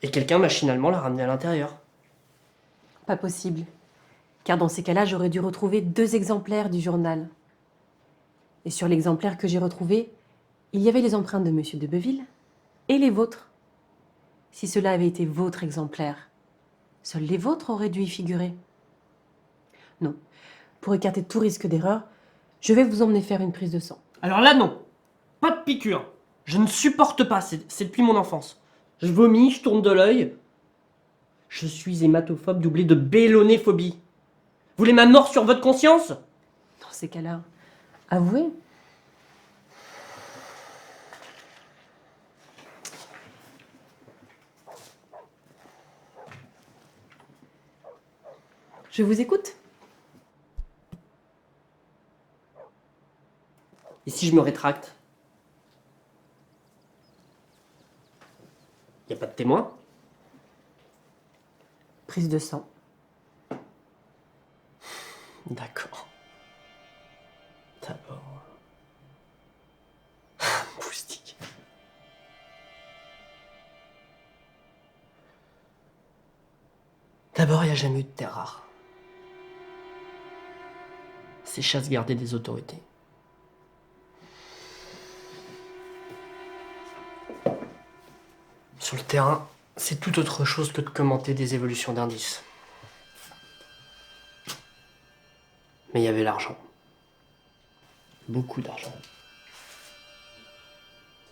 Et quelqu'un machinalement l'a ramené à l'intérieur. Pas possible. Car dans ces cas-là, j'aurais dû retrouver 2 exemplaires du journal. Et sur l'exemplaire que j'ai retrouvé, il y avait les empreintes de Monsieur de Beuville et les vôtres. Si cela avait été votre exemplaire, seuls les vôtres auraient dû y figurer. Non. Pour écarter tout risque d'erreur, je vais vous emmener faire une prise de sang. Alors là, non. Pas de piqûre. Je ne supporte pas, c'est depuis mon enfance. Je vomis, je tourne de l'œil. Je suis hématophobe doublé de bélonéphobie. Vous voulez ma mort sur votre conscience? Dans ces cas-là, avouez. Je vous écoute. Et si je me rétracte? Y a pas de témoin? Prise de sang. D'accord. D'abord... Moustique. D'abord, il n'y a jamais eu de terre rare. C'est chasse gardée des autorités. Sur le terrain, c'est tout autre chose que de commenter des évolutions d'indices. Mais il y avait l'argent. Beaucoup d'argent.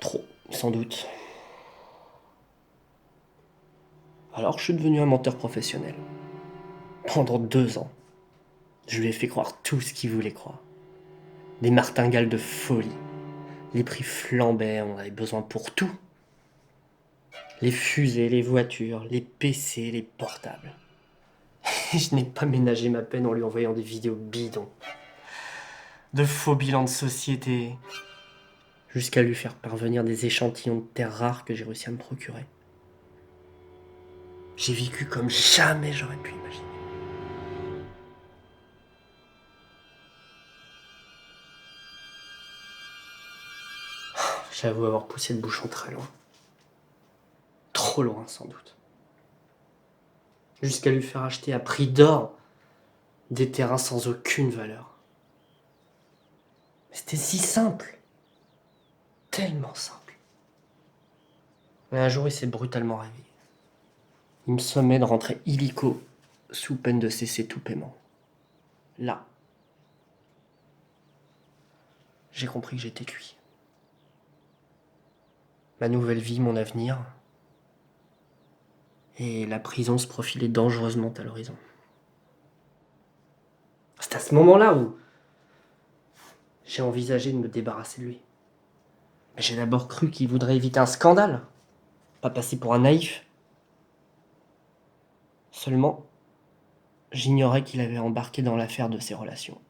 Trop, sans doute. Alors je suis devenu un menteur professionnel. Pendant 2 ans, je lui ai fait croire tout ce qu'il voulait croire. Des martingales de folie. Les prix flambaient, on avait besoin pour tout. Les fusées, les voitures, les PC, les portables. Et je n'ai pas ménagé ma peine en lui envoyant des vidéos bidons. De faux bilans de société. Jusqu'à lui faire parvenir des échantillons de terres rares que j'ai réussi à me procurer. J'ai vécu comme jamais j'aurais pu imaginer. J'avoue avoir poussé le bouchon très loin. Trop loin sans doute. Jusqu'à lui faire acheter à prix d'or des terrains sans aucune valeur. Mais c'était si simple. Tellement simple. Mais un jour, il s'est brutalement réveillé. Il me sommait de rentrer illico, sous peine de cesser tout paiement. Là, j'ai compris que j'étais cuit. Ma nouvelle vie, mon avenir, et la prison se profilait dangereusement à l'horizon. C'est à ce moment-là où j'ai envisagé de me débarrasser de lui. Mais j'ai d'abord cru qu'il voudrait éviter un scandale, pas passer pour un naïf. Seulement, j'ignorais qu'il avait embarqué dans l'affaire de ses relations.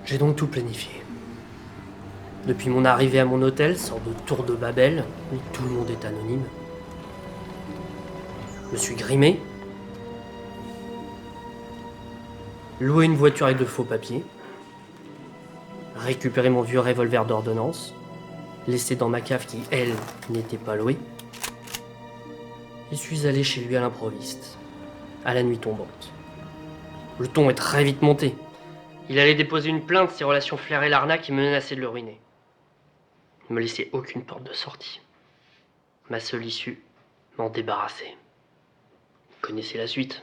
J'ai donc tout planifié. Depuis mon arrivée à mon hôtel, sorte de tour de Babel, où tout le monde est anonyme. Je me suis grimé, loué une voiture avec de faux papiers, récupéré mon vieux revolver d'ordonnance, laissé dans ma cave qui, elle, n'était pas louée, et suis allé chez lui à l'improviste, à la nuit tombante. Le ton est très vite monté. Il allait déposer une plainte, ses relations flairaient l'arnaque et menaçaient de le ruiner. Il me laissait aucune porte de sortie. Ma seule issue, m'en débarrasser. Vous connaissez la suite.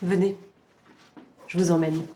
Venez. Je vous emmène.